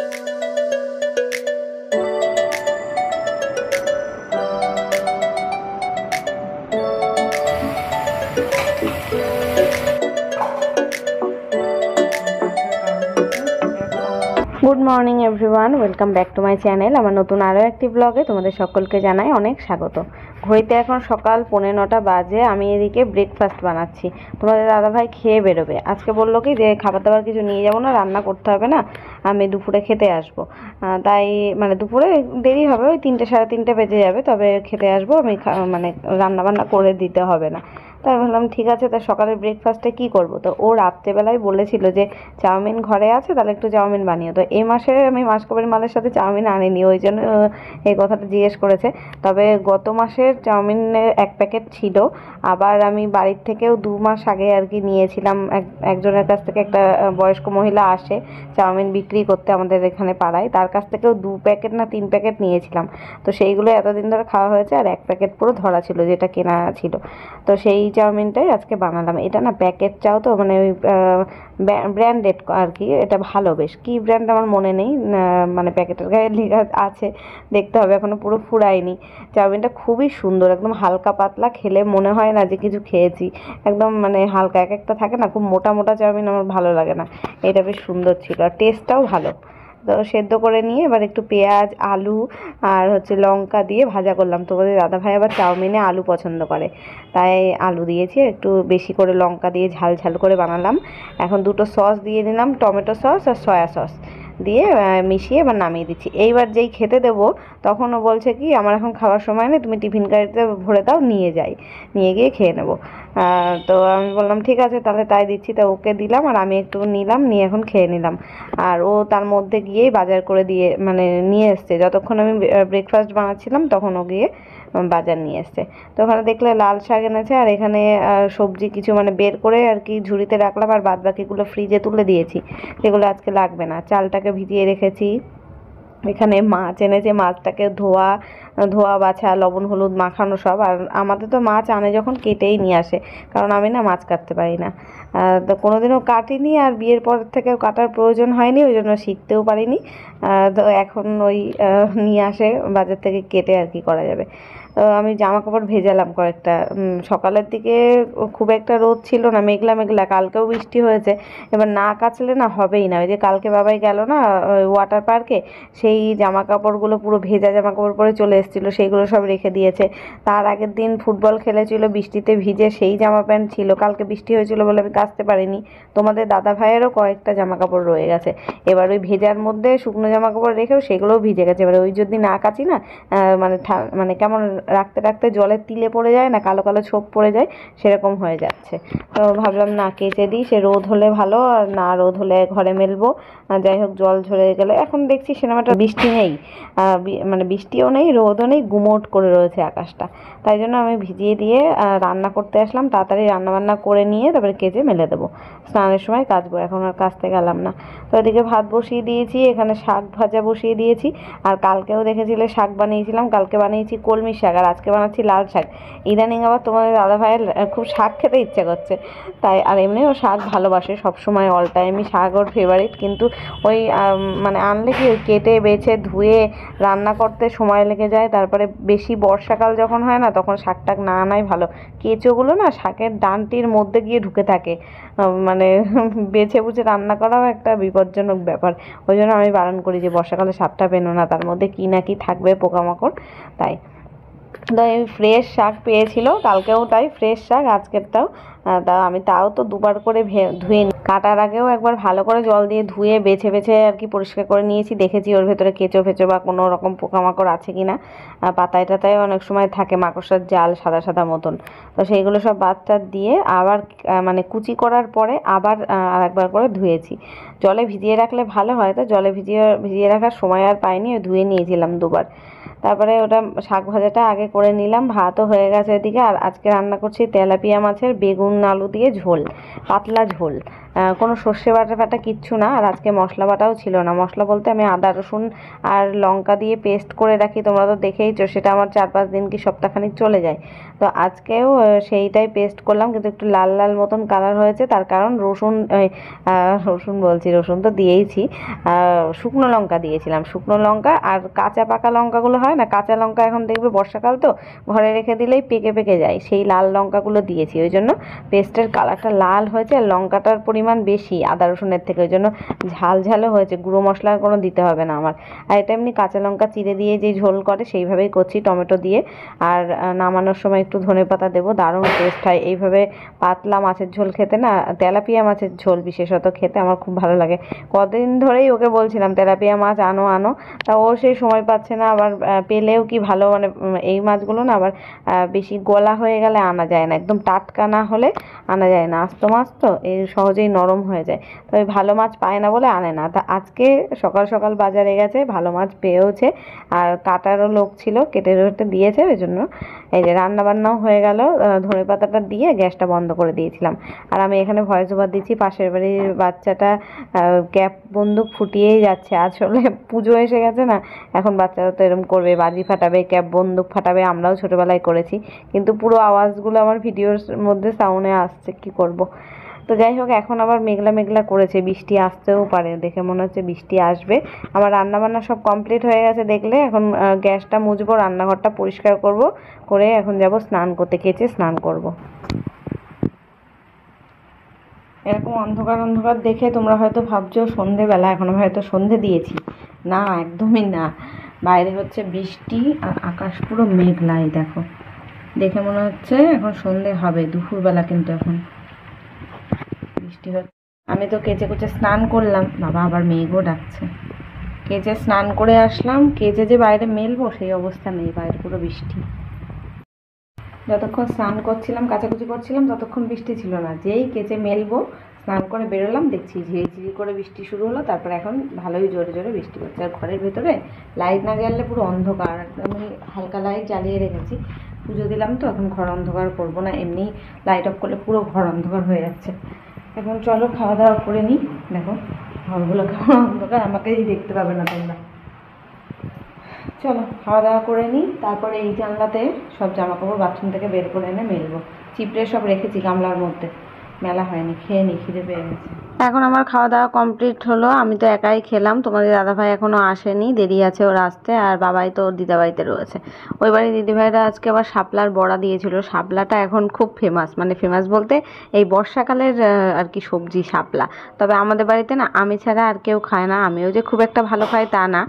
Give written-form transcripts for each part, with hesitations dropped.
Good morning everyone welcome back to my channel आमार नतून आरो एकटी ब्लगे तोमादेर सकलके जानाई अनेक स्वागत। घड़ीते एखन सकाल 9:15 बाजे। आमी एदिके ब्रेकफास्ट बानाच्छि। तोमादेर दादा भाई खेये बेरोबे। आजके बोललो कि जे खाबार दाबार किछु निये जाबो ना, रान्ना करते होबे ना, आमी दुपुरे खेते आसबो। ताई माने दुपुरे देरी होबे, ओई 3टे साढ़े 3टे बेजे जाबे, तबे खेते आसबो। आमी माने रान्ना बान्ना करे दिते होबे ना। তাই ভাবলাম ঠিক আছে, তা সকালের ব্রেকফাস্টে কী করব। তো ও রাত্রেবেলায় বলেছিল যে চাউমিন ঘরে আছে, তাহলে একটু চাউমিন বানিও। তো এই মাসে আমি মাসকবের মালের সাথে চাউমিন আনিনি, ওই জন্য এই কথাটা জিজ্ঞেস করেছে। তবে গত মাসের চাউমিনের 1 প্যাকেট ছিল। আবার আমি বাড়ির থেকেও 2 মাস আগে আর কি নিয়েছিলাম একজনের কাছ থেকে। একটা বয়স্ক মহিলা আসে চাউমিন বিক্রি করতে আমাদের এখানে পাড়ায়, তার কাছ থেকেও 2 প্যাকেট না 3 প্যাকেট নিয়েছিলাম। তো সেইগুলো এতদিন ধরে খাওয়া হয়েছে, আর 1 প্যাকেট পুরো ধরা ছিল যেটা কেনা ছিল। তো সেই চাউমিনটাই আজকে বানালাম। এটা না প্যাকেট চাও, তো মানে ওই ব্র্যান্ডেড আর কি। এটা ভালো, বেশ কী ব্র্যান্ড আমার মনে নেই, মানে প্যাকেটের গায়ে লেখা আছে, দেখতে হবে, এখনও পুরো ফুরায়নি। চাউমিনটা খুবই সুন্দর, একদম হালকা পাতলা, খেলে মনে হয় না যে কিছু খেয়েছি। একদম মানে হালকা, এক একটা থাকে না খুব মোটা মোটা চাউমিন, আমার ভালো লাগে না। এটা বেশ সুন্দর ছিল, আর টেস্টটাও ভালো। তো সেদ্ধ করে নিয়ে এবার একটু পেঁয়াজ, আলু আর লঙ্কা দিয়ে ভাজা করলাম। তোমাদের দাদাভাই আবার চাউমিনে আলু পছন্দ করে, তাই আলু দিয়েছি। একটু বেশি করে লঙ্কা দিয়ে ঝাল ঝাল করে বানালাম। এখন 2টো সস দিয়ে দিলাম, টমেটো সস আর সয়া সস দিয়ে মিশিয়ে এবার নামিয়ে দিচ্ছি। এইবার যেই খেতে দেবো তখন ও বলছে কি আমার এখন খাওয়ার সময় নেই, তুমি টিফিন গাড়িতে ভরে দাও, নিয়ে যাই, নিয়ে গিয়ে খেয়ে নেবো। তো আমি বললাম ঠিক আছে তাহলে তাই দিচ্ছি। তা ওকে দিলাম, আর আমি একটু নিলাম, নিয়ে এখন খেয়ে নিলাম। আর ও তার মধ্যে গিয়েই বাজার করে দিয়ে মানে নিয়ে এসছে। যতক্ষণ আমি ব্রেকফাস্ট বানাচ্ছিলাম তখন ও গিয়ে বাজার নিয়ে এসছে। তো ওখানে দেখলে লাল শাক এনেছে, আর এখানে সবজি কিছু মানে বের করে আর কি ঝুড়িতে রাখলাম, আর বাদ বাকিগুলো ফ্রিজে তুলে দিয়েছি, সেগুলো আজকে লাগবে না। চালটাকে ভিজিয়ে রেখেছি। এখানে মাছ এনেছে, মাছটাকে ধোয়া বাছা, লবণ হলুদ মাখানো সব। আর আমাদের তো মাছ আনে যখন কেটেই নিয়ে আসে, কারণ আমি না মাছ কাটতে পারি না। তো কোনোদিনও কাটিনি, আর বিয়ের পর থেকেও কাটার প্রয়োজন হয়নি, ওই জন্য শিখতেও পারিনি। তো এখন ওই নিয়ে আসে বাজার থেকে, কেটে আর কি করা যাবে। তো আমি জামা কাপড় ভেজালাম কয়েকটা। সকালের দিকে খুব একটা রোদ ছিল না, মেঘলা মেঘলা, কালকেও বৃষ্টি হয়েছে। এবার না কাচলে না হবেই না। ওই যে কালকে বাবাই গেল না ওয়াটার পার্কে, সেই জামা কাপড়গুলো পুরো ভেজা জামা কাপড় পরে চলে এসেছিলো, সেইগুলো সব রেখে দিয়েছে। তার আগের দিন ফুটবল খেলেছিল, বৃষ্টিতে ভিজে সেই জামা প্যান্ট ছিল, কালকে বৃষ্টি হয়েছিল বলে আমি কাচতে পারিনি। তোমাদের দাদা ভাইয়েরও কয়েকটা জামা কাপড় রয়ে গেছে। এবার ওই ভেজার মধ্যে শুকনো জামা কাপড় রেখেও সেগুলোও ভিজে গেছে। এবার ওই যদি না কাচি না, মানে মানে কেমন রাখতে রাখতে জলের তিলে পড়ে যায় না, কালো কালো ছোপ পড়ে যায়, সেরকম হয়ে যাচ্ছে। তো ভাবলাম না কেচে দিই, সে রোদ হলে ভালো, আর না রোদ হলে ঘরে মেলবো। যাই হোক, জল ঝরে গেলে এখন দেখছি সিনেমাটা বৃষ্টি নেই, মানে বৃষ্টিও নেই, রোদও নেই, গুমোট করে রয়েছে আকাশটা। তাই জন্য আমি ভিজিয়ে দিয়ে রান্না করতে আসলাম। তাড়াতাড়ি রান্নাবান্না করে নিয়ে তারপরে কেচে মেলে দেবো, স্নানের সময় কাচবো, এখন আর কাচতে গেলাম না। তো এদিকে ভাত বসিয়ে দিয়েছি, এখানে শাক ভাজা বসিয়ে দিয়েছি। আর কালকেও দেখেছিলে শাক বানিয়েছিলাম, কালকে বানিয়েছি কলমি শাক, আর আজকে বানাচ্ছি লাল শাক। ইদানিং আবার তোমাদের দাদা ভাইয়ের খুব শাক খেতে ইচ্ছা করছে, তাই। আর এমনিও শাক ভালোবাসে, সবসময় অল টাইমই শাক ওর ফেভারিট। কিন্তু ওই মানে আনলে কি ওই কেটে বেছে ধুয়ে রান্না করতে সময় লেগে যায়। তারপরে বেশি বর্ষাকাল যখন হয় না, তখন শাক টাক না আনাই ভালো। কেঁচোগুলো না শাকের ডাঁটির মধ্যে গিয়ে ঢুকে থাকে, মানে বেছে বুঝে রান্না করাও একটা বিপজ্জনক ব্যাপার। ওই জন্য আমি বারণ করি যে বর্ষাকালে শাকটা পেনো না, তার মধ্যে কী না কি থাকবে, পোকামাকড়, তাই। তো এই ফ্রেশ শাক পেয়েছিল, কালকেও তাই ফ্রেশ শাক, আজকেরটাও। তা আমি তাও তো দুবার করে ধুয়ে কাটার আগেও একবার ভালো করে জল দিয়ে ধুয়ে বেছে বেছে আর কি পরিষ্কার করে নিয়েছি। দেখেছি ওর ভেতরে কেঁচো ফেঁচো বা কোনো রকম পোকামাকড় আছে কি না। পাতায় টাতায় অনেক সময় থাকে মাকড়সার জাল, সাদা সাদা মতন। তো সেইগুলো সব বাদ টাদ দিয়ে আবার মানে কুচি করার পরে আবার আরেকবার করে ধুয়েছি। জলে ভিজিয়ে রাখলে ভালো হয়, তো জলে ভিজিয়ে রাখার সময় আর পাইনি, ধুয়ে নিয়েছিলাম দুবার। তারপরে ওটা শাক ভাজাটা আগে করে নিলাম, ভাতও হয়ে গেছে এদিকে। আর আজকে রান্না করছি তেলাপিয়া মাছের বেগুন আলু দিয়ে ঝোল, পাতলা ঝোল, কোনো সর্ষে বাটা ফাটা কিচ্ছু না। আর আজকে মশলা বাটাও ছিল না। মশলা বলতে আমি আদা রসুন আর লঙ্কা দিয়ে পেস্ট করে রাখি, তোমরা তো দেখেইছো, সেটা আমার 4-5 দিন কি সপ্তাহখানিক চলে যায়। তো আজকেও সেইটাই পেস্ট করলাম, কিন্তু একটু লাল লাল মতন কালার হয়েছে। তার কারণ রসুন বলছি, রসুন তো দিয়েইছি, শুকনো লঙ্কা দিয়েছিলাম। শুকনো লঙ্কা আর কাঁচা পাকা লঙ্কাগুলো হয় না, কাঁচা লঙ্কা এখন দেখবে বর্ষাকাল তো ঘরে রেখে দিলেই পেকে পেকে যায়, সেই লাল লঙ্কাগুলো দিয়েছি। ওই জন্য পেস্টের কালারটা লাল হয়েছে, আর লঙ্কাটার পরিমাণ বেশি আদা রসুনের থেকে, ওই জন্য ঝাল ঝালও হয়েছে। গুঁড়ো মশলার কোনো দিতে হবে না আমার। আর এটা এমনি কাঁচা লঙ্কা চিড়ে দিয়ে যে ঝোল করে সেইভাবেই করছি, টমেটো দিয়ে। আর নামানোর সময় একটু ধনেপাতা দেবো, দারুণ টেস্ট হয় এইভাবে। পাতলা মাছের ঝোল খেতে না, তেলাপিয়া মাছের ঝোল বিশেষত খেতে আমার খুব ভালো লাগে। কদিন ধরেই ওকে বলছিলাম তেলাপিয়া মাছ আনো আনো, তা ও সেই সময় পাচ্ছে না। আবার পেলেও কি ভালো, মানে এই মাছগুলো না আবার বেশি গলা হয়ে গেলে আনা যায় না, একদম টাটকা না হলে আনা যায় না। আস্ত মাছ তো এই সহজেই নরম হয়ে যায়, তো এই ভালো মাছ পায় না বলে আনে না। তা আজকে সকাল সকাল বাজারে গেছে, ভালো মাছ পেয়েওছে, আর কাটারও লোক ছিল, কেটে কেটে দিয়েছে। ওই জন্য এই যে রান্না বান্নাও হয়ে গেল। ধনে পাতাটা দিয়ে গ্যাসটা বন্ধ করে দিয়েছিলাম। আর আমি এখানে ভয়েস ওভার দিচ্ছি, পাশের বাড়ির বাচ্চাটা ক্যাপ বন্দুক ফুটিয়েই যাচ্ছে। আসলে পুজো এসে গেছে না, এখন বাচ্চারা তো এরকম করবে, বাজি ফাটাবে, ক্যাপ বন্দুক ফাটাবে। আমরাও ছোটোবেলায় করেছি, কিন্তু পুরো আওয়াজগুলো আমার ভিডিওর মধ্যে সাউন্ডে আসছে, কি করব। তো যাই হোক, এখন আবার মেঘলা মেঘলা করেছে, বৃষ্টি আসতেও পারে, দেখে মনে হচ্ছে বৃষ্টি আসবে। আমার রান্নাবান্না সব কমপ্লিট হয়ে গেছে দেখলে। এখন গ্যাসটা মুছবো, রান্নাঘরটা পরিষ্কার করব, করে এখন যাব স্নান করতে, কেচে স্নান করব। এরকম অন্ধকার অন্ধকার দেখে তোমরা হয়তো ভাবছো সন্ধেবেলা, এখন আমি হয়তো সন্ধে দিয়েছি। না, একদমই না। বাইরে হচ্ছে বৃষ্টি আর আকাশ পুরো মেঘলাই, দেখো, দেখে মনে হচ্ছে এখন সন্ধে হবে, দুপুরবেলা, কিন্তু এখন বৃষ্টি হচ্ছে। আমি তো কেচে কুচে স্নান করলাম, বাবা আবার মেঘও ডাকছে। কেচে স্নান করে আসলাম, কেচে যে বাইরে মেলবো সেই অবস্থা নেই, বাইরে পুরো বৃষ্টি। যতক্ষণ স্নান করছিলাম, কাচাকুচি করছিলাম, ততক্ষণ বৃষ্টি ছিল না। যেই কেচে মেলবো, স্নান করে বেরোলাম, দেখছি ঝিরিঝিরি করে বৃষ্টি শুরু হলো। তারপর এখন ভালোই জোরে জোরে বৃষ্টি হচ্ছে। আর ঘরের ভেতরে লাইট না জ্বাললে পুরো অন্ধকার, আমি হালকা লাইট জ্বালিয়ে রেখেছি। পুজো দিলাম তো, এখন ঘর অন্ধকার করবো না, এমনি লাইট অফ করলে পুরো ঘর অন্ধকার হয়ে যাচ্ছে। এখন চলো খাওয়া দাওয়া করে নিই। দেখো ঘরগুলো কেমন অন্ধকার, আমাকেই দেখতে পাবে না তোমরা। চলো খাওয়া দাওয়া করে নিই, তারপরে এই জানলাতে সব জামাকাপড় বাথরুম থেকে বের করে এনে মেলবো। চিপড়ে সব রেখেছি গামলার মধ্যে, মেলা হয়নি, খেয়ে নি, খিদে পেয়ে গেছে। এখন আমার খাওয়া দাওয়া কমপ্লিট হলো। আমি তো একাই খেলাম, তোমাদের দাদাভাই এখনও আসেনি, দেরি আছে ওর আসতে। আর বাবাই তো ওর দিদাবাড়িতে রয়েছে। ওই বাড়ির দিদিভাইরা আজকে আবার শাপলার বড়া দিয়েছিল। শাপলাটা এখন খুব ফেমাস, মানে ফেমাস বলতে এই বর্ষাকালের আর কি সবজি শাপলা। তবে আমাদের বাড়িতে না আমি ছাড়া আর কেউ খায় না। আমিও যে খুব একটা ভালো খাই তা না,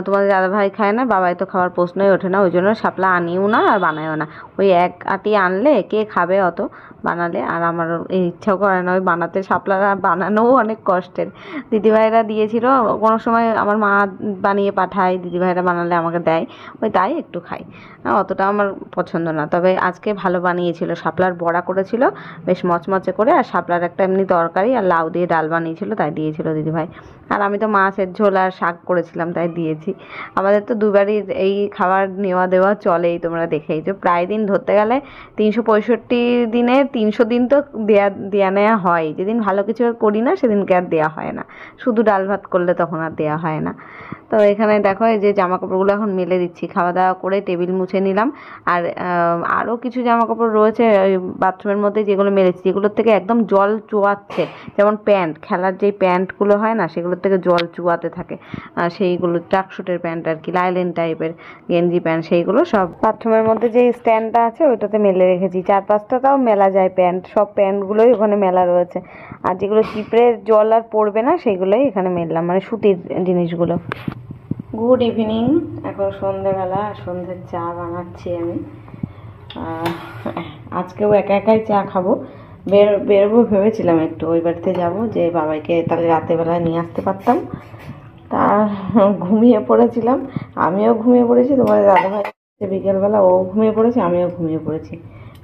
তোমাদের দাদাভাই খায় না, বাবাই তো খাওয়ার প্রশ্নই ওঠে না। ওই জন্য শাপলা আনিও না আর বানায়ও না। ওই এক আটি আনলে কে খাবে অত বানালে, আর আমার এই ইচ্ছাও করে না ওই বানাতে। শাপলা বানানোও অনেক কষ্টের। দিদিভাইরা দিয়েছিল, কোনো সময় আমার মা বানিয়ে পাঠায়, দিদিভাইরা বানালে আমাকে দেয়, ওই তাই একটু খাই, অতটা আমার পছন্দ না। তবে আজকে ভালো বানিয়েছিল, শাপলার বড়া করেছিল বেশ মচমচে করে, আর শাপলার একটা এমনি তরকারি আর লাউ দিয়ে ডাল বানিয়েছিল, তাই দিয়েছিল দিদিভাই। আর আমি তো মাছের ঝোল আর শাক করেছিলাম, তাই দিয়েছি। আমাদের তো দুবারই এই খাবার নেওয়া দেওয়া চলেই, তোমরা দেখেইছো। প্রায় দিন ধরতে গেলে 365 দিনে 300 দিন তো দেয়া নেওয়া হয়। যেদিন ভালো কিছু করি না সেদিনকে আর দেওয়া হয় না, শুধু ডাল ভাত করলে তখন আর দেওয়া হয় না। তো এখানে দেখো এই যে জামা কাপড়গুলো এখন মেলে দিচ্ছি। খাওয়া দাওয়া করে টেবিল মুছে নিলাম। আর আরও কিছু জামা কাপড় রয়েছে ওই বাথরুমের মধ্যে, যেগুলো মেলেছি, যেগুলোর থেকে একদম জল চুয়াচ্ছে। যেমন প্যান্ট, খেলার যেই প্যান্টগুলো হয় না, সেগুলোর থেকে জল চুয়াতে থাকে, সেইগুলো ট্রাকশুটের প্যান্ট আর কি, লাইলেন টাইপের গেঞ্জি প্যান্ট, সেইগুলো সব বাথরুমের মধ্যে যে স্ট্যান্ডটা আছে ওইটাতে মেলে রেখেছি। 4-5টা তাও মেলা যায় প্যান্ট, সব প্যান্টগুলোই ওখানে মেলা রয়েছে। আর যেগুলো চিপড়ে জল আর পড়বে না সেগুলোই এখানে মেললাম, মানে সুতির জিনিসগুলো। গুড ইভিনিং, এখন সন্ধেবেলা, সন্ধ্যের চা বানাচ্ছি আমি। আজকেও একা একাই চা খাবো। বেরোবো ভেবেছিলাম, একটু ওই বাড়িতে যাবো, যে বাবাইকে তাহলে রাতেরবেলায় নিয়ে আসতে পারতাম। তা ঘুমিয়ে পড়েছিলাম, আমিও ঘুমিয়ে পড়েছি, তোমাদের দাদাভাই বিকেলবেলা ও ঘুমিয়ে পড়েছে, আমিও ঘুমিয়ে পড়েছি,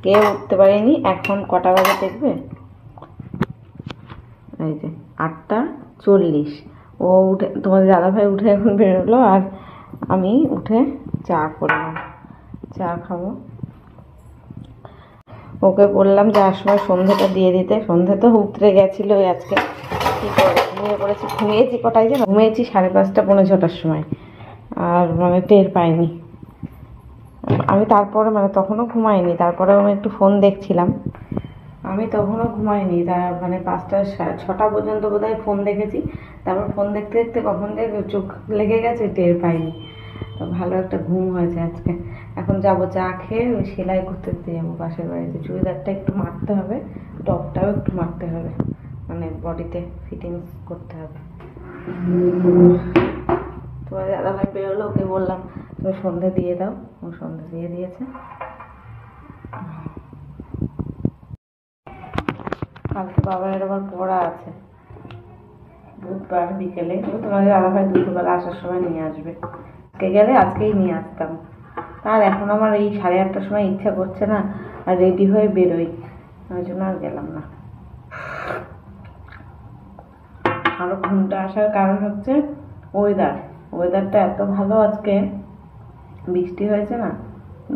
কেউ উঠতে পারিনি। এখন কটা বাজে দেখবে, এই যে 8টা 40। ও উঠে, তোমাদের দাদাভাই উঠে এখন বেরোলো, আর আমি উঠে চা করলাম, চা খাবো। ওকে বললাম যাওয়ার সময় সন্ধ্যাটা দিয়ে দিতে, সন্ধ্যা তো উতরে গেছিল আজকে। কী করে ঘুমিয়ে পড়েছি, ঘুমিয়েছি কটায় যেন, ঘুমিয়েছি 5:30 পৌনে 6টার সময়, আর মানে টের পাইনি আমি। তারপরে মানে তখনও ঘুমাইনি, তারপরে আমি একটু ফোন দেখছিলাম, আমি তখনও ঘুমাইনি। তার মানে 5টা 6টা পর্যন্ত বোধহয় ফোন দেখেছি। তারপর ফোন দেখতে দেখতে কখন যে চোখ লেগে গেছে টের পাইনি। তো ভালো একটা ঘুম হয়েছে আজকে। এখন যাবো চা খেয়ে ওই সেলাই করতে দিতে যাবো পাশের বাড়িতে। চুড়িদারটা একটু মারতে হবে, টপটাও একটু মারতে হবে, মানে বডিতে ফিটিংস করতে হবে। তোমার দাদাভাই বেরোলো, ওকে বললাম তুমি সন্ধে দিয়ে দাও, ও সন্ধে দিয়ে দিয়েছে। কালকে বাবার আবার পড়া আছে বুধবার বিকেলে, তোমাদের দাদাভাই দুপুরবেলা আসার সময় নিয়ে আসবে। আজকে গেলে আজকেই নিয়ে আসতাম, আর এখন আমার এই 8:30টার সময় ইচ্ছা করছে না আর রেডি হয়ে বেরোই, ওই জন্য আর গেলাম না। আরো ঘুমটা আসার কারণ হচ্ছে ওয়েদারটা এত ভালো আজকে, বৃষ্টি হয়েছে না,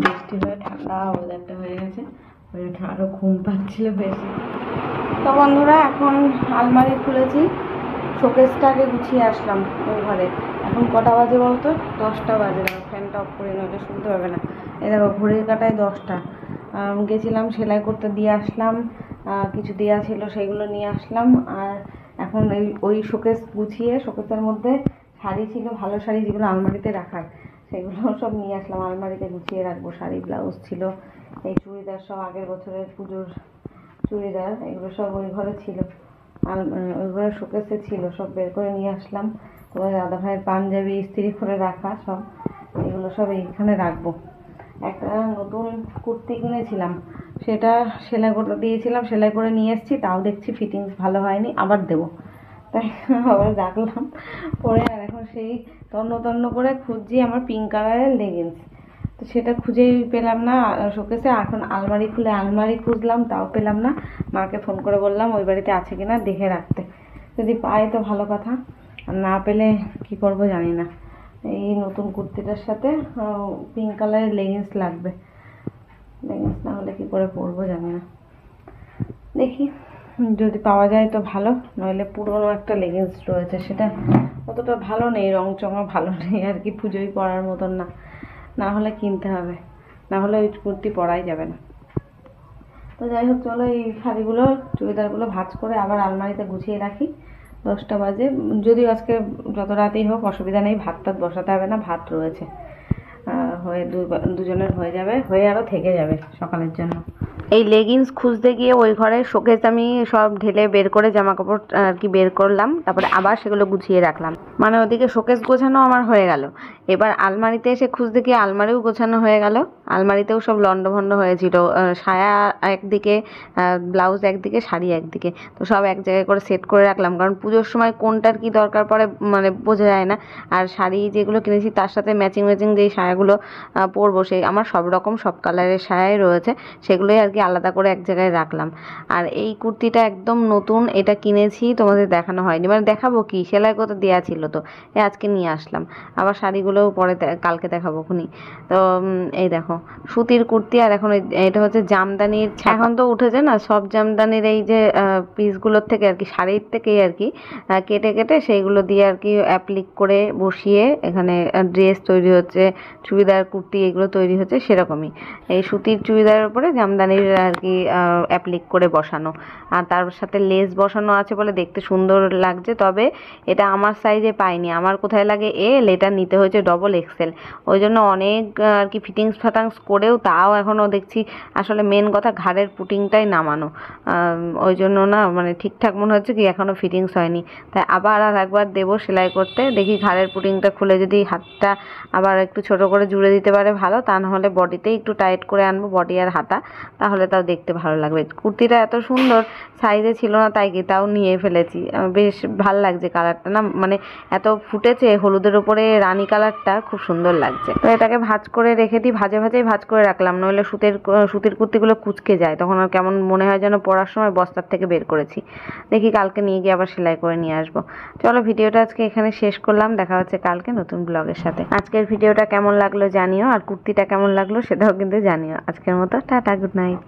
বৃষ্টি হয়ে ঠান্ডা ওয়েদারটা হয়ে গেছে, আরো ঘুম পাচ্ছিল বেশি। তো বন্ধুরা এখন আলমারি খুলেছি, শোকেসটা আগে গুছিয়ে আসলাম ওই ঘরে। এখন কটা বাজে বলতো? 10টা বাজে। ফ্যানটা অফ করে নইলে শুনতে পাবে না। এই দেখো ঘড়ির কাঁটায় 10টা। গেছিলাম সেলাই করতে, দিয়ে আসলাম, কিছু দেওয়া ছিল সেগুলো নিয়ে আসলাম। আর এখন ওই শোকেস গুছিয়ে, শোকেসের মধ্যে শাড়ি ছিল, ভালো শাড়ি যেগুলো আলমারিতে রাখার, সেগুলো সব নিয়ে আসলাম, আলমারিতে গুছিয়ে রাখবো। শাড়ি, ব্লাউজ ছিল, এই চুড়িদার সব আগের বছরের পুজোর চুড়িদার, এগুলো সব ওই ঘরে ছিল, ওই ঘরে শোকেসে ছিল, সব বের করে নিয়ে আসলাম। তোমার দাদা ভাইয়ের পাঞ্জাবি ইস্ত্রি করে রাখা সব, এগুলো সব এইখানে রাখবো। একটা নতুন কুর্তি কিনেছিলাম, সেটা সেলাই করতে দিয়েছিলাম, সেলাই করে নিয়ে এসেছি, তাও দেখছি ফিটিংস ভালো হয়নি, আবার দেবো, তাই আবার রাখলাম পরে। আর এখন সেই তন্ন করে খুঁজছি আমার পিঙ্ক কালারের লেগিংস, তো সেটা খুঁজেই পেলাম না শোকেসে। এখন আলমারি খুলে আলমারি খুঁজলাম, তাও পেলাম না। মাকে ফোন করে বললাম ওই বাড়িতে আছে কিনা দেখে রাখতে, যদি পাই তো ভালো কথা, আর না পেলে কি করব জানি না। এই নতুন কুর্তিটার সাথে পিঙ্ক কালারের লেগিংস লাগবে, লেগিংস না হলে কি করে পরবো জানি না। দেখি যদি পাওয়া যায় তো ভালো, নইলে পুরনো একটা লেগিংস রয়েছে, সেটা অতটা ভালো নেই, রং চঙা ভালো নেই আর কি, পুজোয় পরার মতন না, না হলে কিনতে হবে, না হলে ওই কুর্তি পরাই যাবে না। তো যাই হোক, চলো এই শাড়িগুলো চুড়িদারগুলো ভাঁজ করে আবার আলমারিতে গুছিয়ে রাখি। 10টা বাজে, যদিও আজকে যত রাতেই হোক অসুবিধা নেই, ভাত টাত বসাতে হবে না, ভাত রয়েছে, হয়ে দুজনের হয়ে যাবে, হয়ে আরও থেকে যাবে সকালের জন্য। এই লেগিংস খুঁজতে গিয়ে ওই ঘরে শোকেস আমি সব ঢেলে বের করে জামা কাপড় আর কি বের করলাম, তারপরে আবার সেগুলো গুছিয়ে রাখলাম, মানে ওদিকে শোকেস গোছানো আমার হয়ে গেল। এবার আলমারিতে এসে খুঁজতে গিয়ে আলমারিও গোছানো হয়ে গেল, আলমারিতেও সব লন্ডভন্ড হয়েছিল, সায়া একদিকে, ব্লাউজ একদিকে, শাড়ি একদিকে, তো সব এক জায়গায় করে সেট করে রাখলাম, কারণ পুজোর সময় কোনটার কি দরকার পড়ে মানে বোঝা যায় না। আর শাড়ি যেগুলো কিনেছি তার সাথে ম্যাচিং যেই সায়াগুলো পরবো, সেই আমার সব রকম সব কালারের সায়াই রয়েছে, সেগুলোই আর কি আলাদা করে এক জায়গায় রাখলাম। আর এই কুর্তিটা একদম নতুন, এটা কিনেছি, তোমাদের দেখানো হয়নি, মানে দেখাবো কি, সেলাই করতে দেওয়া ছিল, তো আজকে নিয়ে আসলাম। আবার শাড়িগুলোও পরে কালকে দেখাবো খুনি। তো এই দেখো সুতির কুর্তি, আর এখন এটা হচ্ছে জামদানির, এখন তো উঠেছে না সব জামদানির এই যে পিসগুলোর থেকে আর কি, শাড়ির থেকেই আর কি কেটে কেটে সেইগুলো দিয়ে আর কি অ্যাপ্লিক করে বসিয়ে এখানে ড্রেস তৈরি হচ্ছে, চুড়িদার কুর্তি এগুলো তৈরি হচ্ছে, সেরকমই এই সুতির চুড়িদারের উপরে জামদানির আর কি অ্যাপ্লিক করে বসানো, আর তার সাথে লেস বসানো আছে বলে দেখতে সুন্দর লাগছে। তবে এটা আমার সাইজে পাইনি, আমার কোথায় লাগে এল, এটা নিতে হয়েছে XXL, ওই জন্য অনেক আর কি ফিটিংস ফাটাংস করেও তাও এখনও দেখছি আসলে মেন কথা ঘাড়ের পুটিংটাই নামানো, ওই জন্য না মানে ঠিকঠাক মনে হচ্ছে কি এখনও ফিটিংস হয়নি, তাই আবার আর একবার দেবো সেলাই করতে, দেখি ঘাড়ের পুটিংটা খুলে যদি হাতটা আবার একটু ছোট করে জুড়ে দিতে পারে ভালো, তা নাহলে বডিতেই একটু টাইট করে আনবো, বডি আর হাতা, তাহলে হলে তাও দেখতে ভালো লাগবে। কুর্তিটা এত সুন্দর, সাইজে ছিল না তাই কি তাও নিয়ে ফেলেছি। বেশ ভাল লাগছে কালারটা না, মানে এত ফুটেছে হলুদের উপরে রানী কালারটা, খুব সুন্দর লাগছে। তো এটাকে ভাঁজ করে রেখে দিই, ভাজেই ভাঁজ করে রাখলাম, নইলে সুতির কুর্তিগুলো কুঁচকে যায়, তখন আর কেমন মনে হয় যেন পরার সময় বস্তার থেকে বের করেছি। দেখি কালকে নিয়ে গিয়ে আবার সেলাই করে নিয়ে আসবো। চলো ভিডিওটা আজকে এখানে শেষ করলাম, দেখা হচ্ছে কালকে নতুন ব্লগের সাথে। আজকের ভিডিওটা কেমন লাগলো জানিও, আর কুর্তিটা কেমন লাগলো সেটাও কিন্তু জানিও। আজকের মতো টাটা, গুড নাইট।